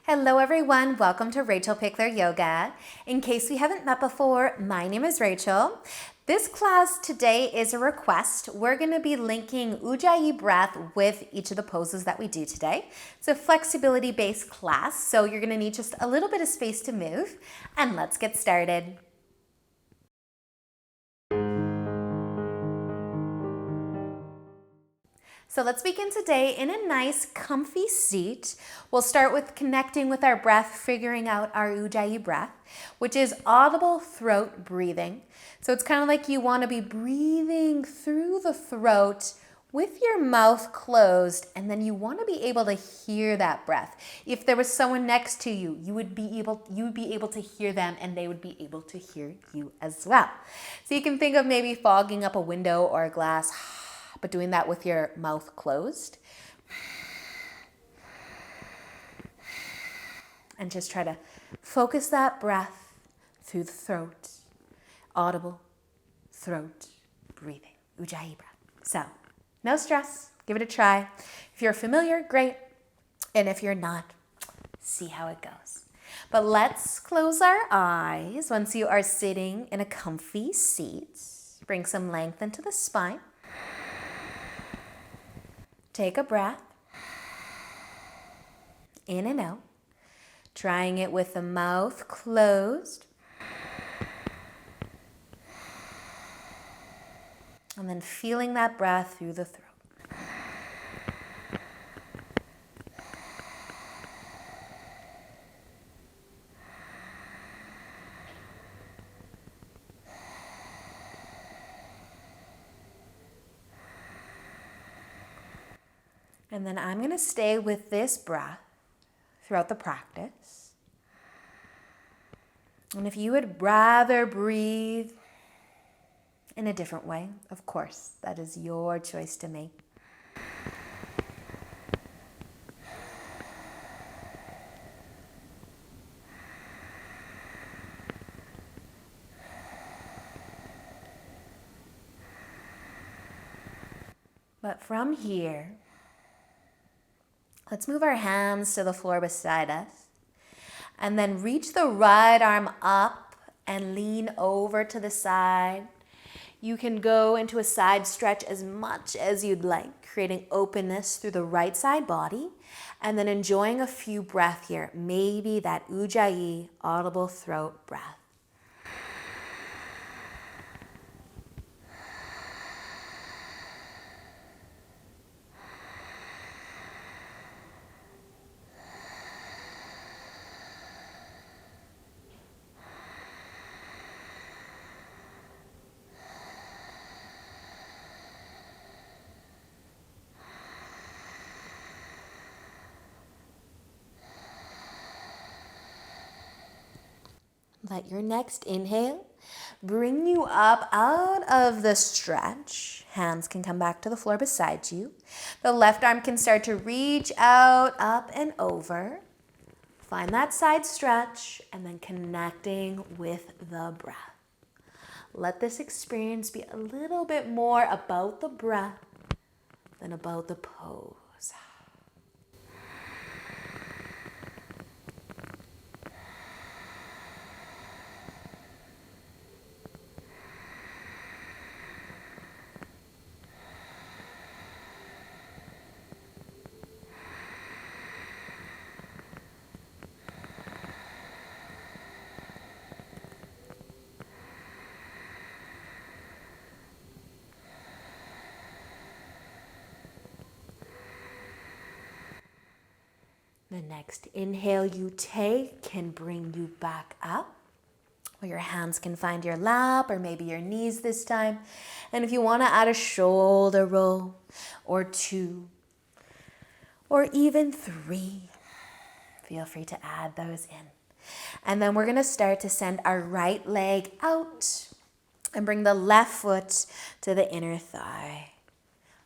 Hello everyone, welcome to Rachel Pichler Yoga. In case we haven't met before, my name is Rachel. This class today is a request. We're going to be linking Ujjayi breath with each of the poses that we do today. It's a flexibility based class, so you're going to need just a little bit of space to move, and let's get started. So let's begin today in a nice comfy seat. We'll start with connecting with our breath, figuring out our Ujjayi breath, which is audible throat breathing. So it's kind of like you want to be breathing through the throat with your mouth closed, and then you want to be able to hear that breath. If there was someone next to you, you would be able to hear them, and they would be able to hear you as well. So you can think of maybe fogging up a window or a glass, but doing that with your mouth closed. And just try to focus that breath through the throat. Audible throat breathing, Ujjayi breath. So, no stress, give it a try. If you're familiar, great. And if you're not, see how it goes. But let's close our eyes once you are sitting in a comfy seat. Bring some length into the spine. Take a breath, in and out, trying it with the mouth closed. And then feeling that breath through the throat. And then I'm going to stay with this breath throughout the practice. And if you would rather breathe in a different way, of course, that is your choice to make. But from here, let's move our hands to the floor beside us, and then reach the right arm up and lean over to the side. You can go into a side stretch as much as you'd like, creating openness through the right side body, and then enjoying a few breaths here, maybe that Ujjayi audible throat breath. Let your next inhale bring you up out of the stretch. Hands can come back to the floor beside you. The left arm can start to reach out, up and over. Find that side stretch and then connecting with the breath. Let this experience be a little bit more about the breath than about the pose. The next inhale you take can bring you back up, where your hands can find your lap or maybe your knees this time. And if you want to add a shoulder roll or two or even three, feel free to add those in. And then we're going to start to send our right leg out and bring the left foot to the inner thigh.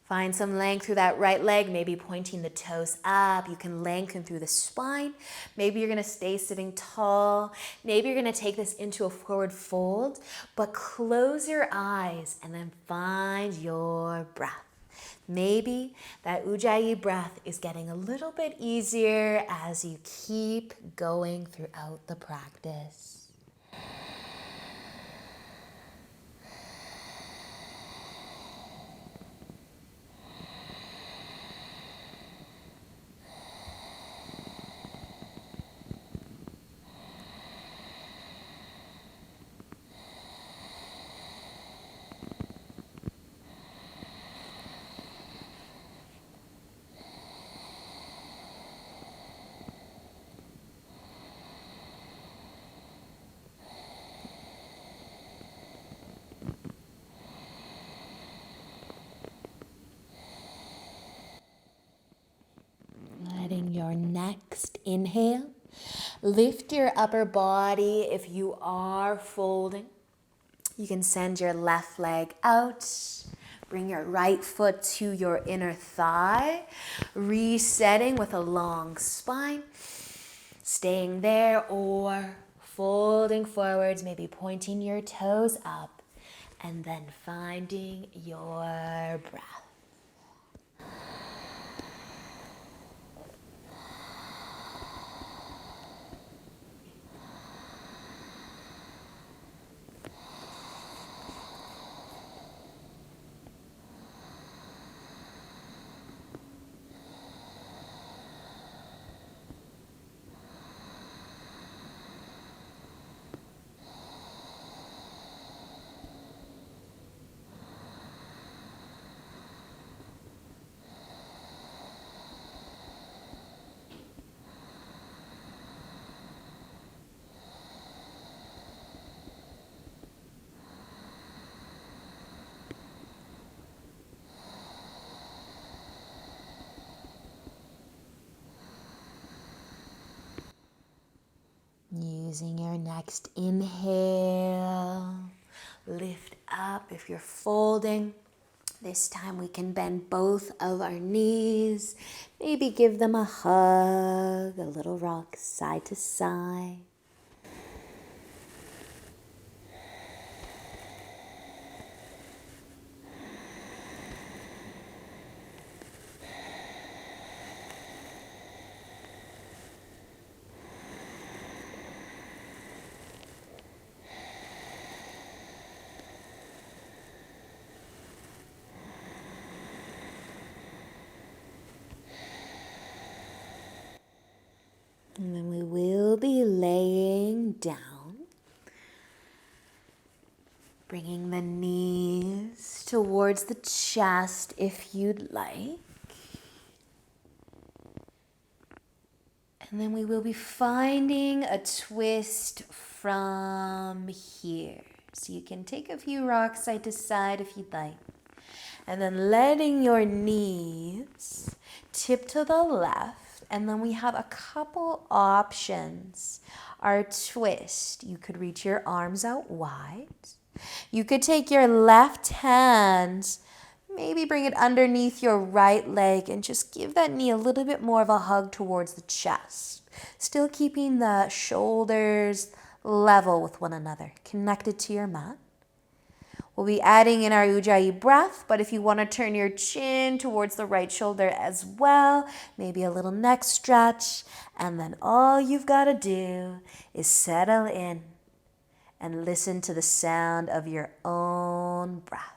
Find some length through that right leg, maybe pointing the toes up. You can lengthen through the spine. Maybe you're going to stay sitting tall. Maybe you're going to take this into a forward fold, but close your eyes and then find your breath. Maybe that Ujjayi breath is getting a little bit easier as you keep going throughout the practice. Letting your next inhale lift your upper body. If you are folding, you can send your left leg out. Bring your right foot to your inner thigh, resetting with a long spine. Staying there or folding forwards, maybe pointing your toes up, and then finding your breath. Using your next inhale, lift up. If you're folding, this time we can bend both of our knees. Maybe give them a hug, a little rock side to side. And then we will be laying down, bringing the knees towards the chest if you'd like. And then we will be finding a twist from here. So you can take a few rocks side to side if you'd like. And then letting your knees tip to the left. And then we have a couple options. Our twist, you could reach your arms out wide. You could take your left hand, maybe bring it underneath your right leg and just give that knee a little bit more of a hug towards the chest. Still keeping the shoulders level with one another, connected to your mat. We'll be adding in our Ujjayi breath, but if you want to turn your chin towards the right shoulder as well, maybe a little neck stretch, and then all you've got to do is settle in and listen to the sound of your own breath.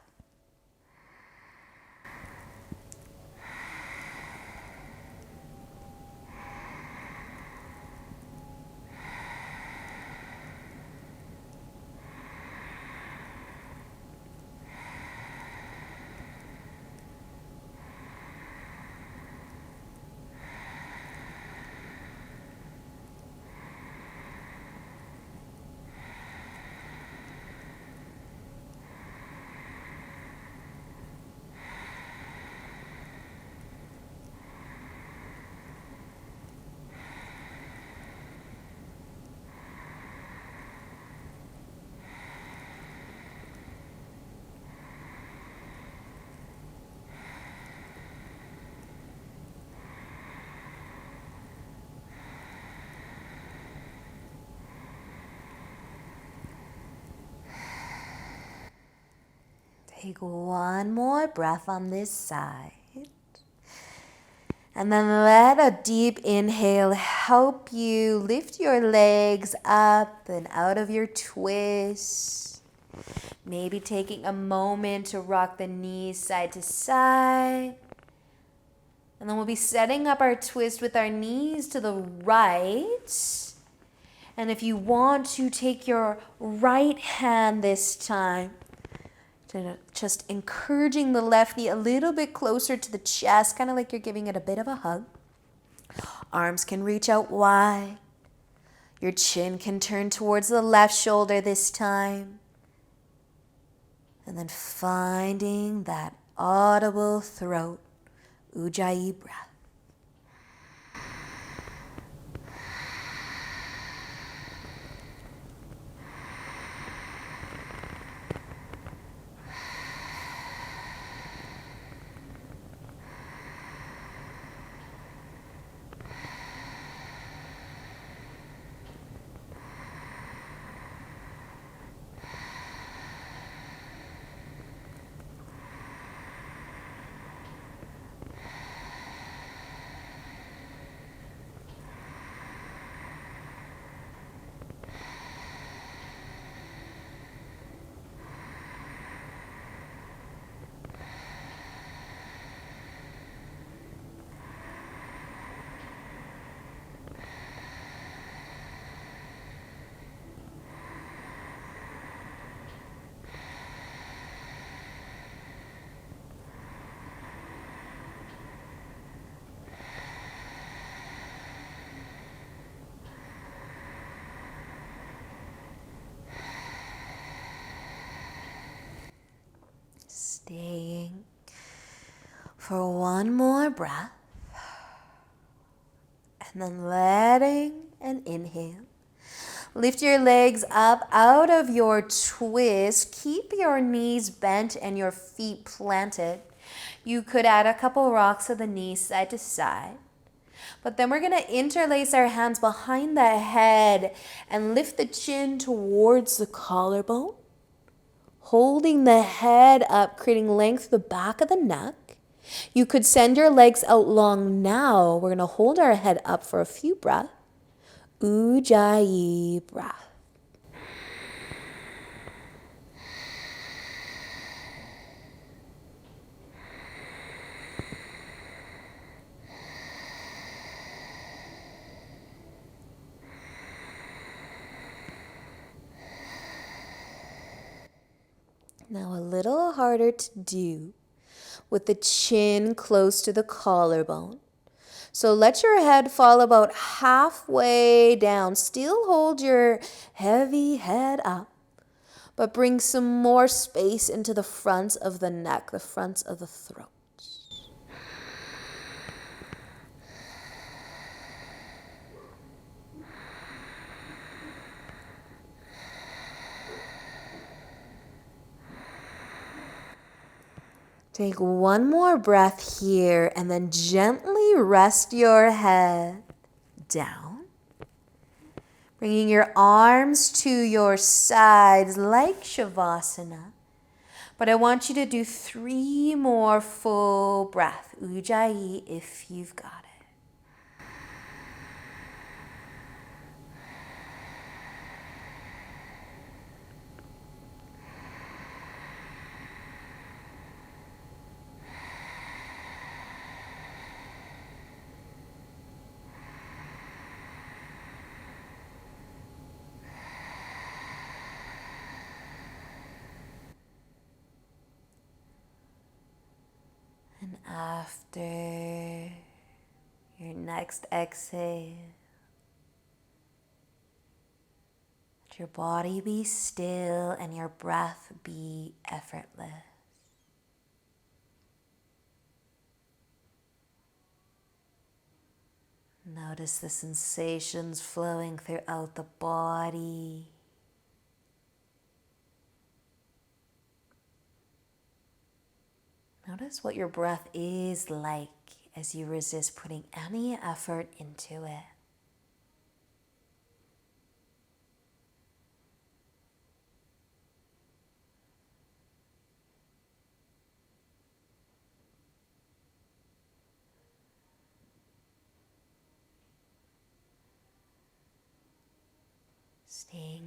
Take one more breath on this side. And then let a deep inhale help you lift your legs up and out of your twist. Maybe taking a moment to rock the knees side to side. And then we'll be setting up our twist with our knees to the right. And if you want to take your right hand this time, just encouraging the left knee a little bit closer to the chest, kind of like you're giving it a bit of a hug. Arms can reach out wide. Your chin can turn towards the left shoulder this time. And then finding that audible throat, Ujjayi breath. Staying for one more breath. And then letting an inhale. Lift your legs up out of your twist. Keep your knees bent and your feet planted. You could add a couple rocks of the knees side to side. But then we're going to interlace our hands behind the head and lift the chin towards the collarbone. Holding the head up, creating length to the back of the neck. You could send your legs out long now. We're going to hold our head up for a few breaths. Ujjayi breath. Now a little harder to do with the chin close to the collarbone. So let your head fall about halfway down. Still hold your heavy head up, but bring some more space into the front of the neck, the front of the throat. Take one more breath here and then gently rest your head down. Bringing your arms to your sides like Shavasana. But I want you to do 3 more full breaths. Ujjayi if you've got it. And after your next exhale, let your body be still and your breath be effortless. Notice the sensations flowing throughout the body. Notice what your breath is like as you resist putting any effort into it.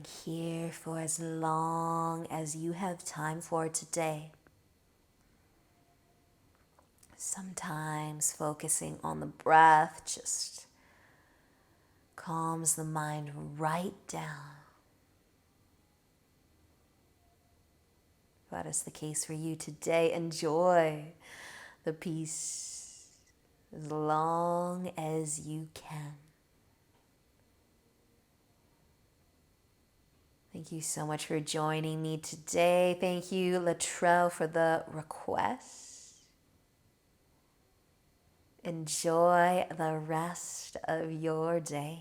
here for as long as you have time for today. Sometimes focusing on the breath just calms the mind right down. If that is the case for you today, enjoy the peace as long as you can. Thank you so much for joining me today. Thank you, Latrell, for the request. Enjoy the rest of your day.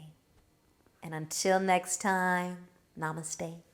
And until next time, namaste.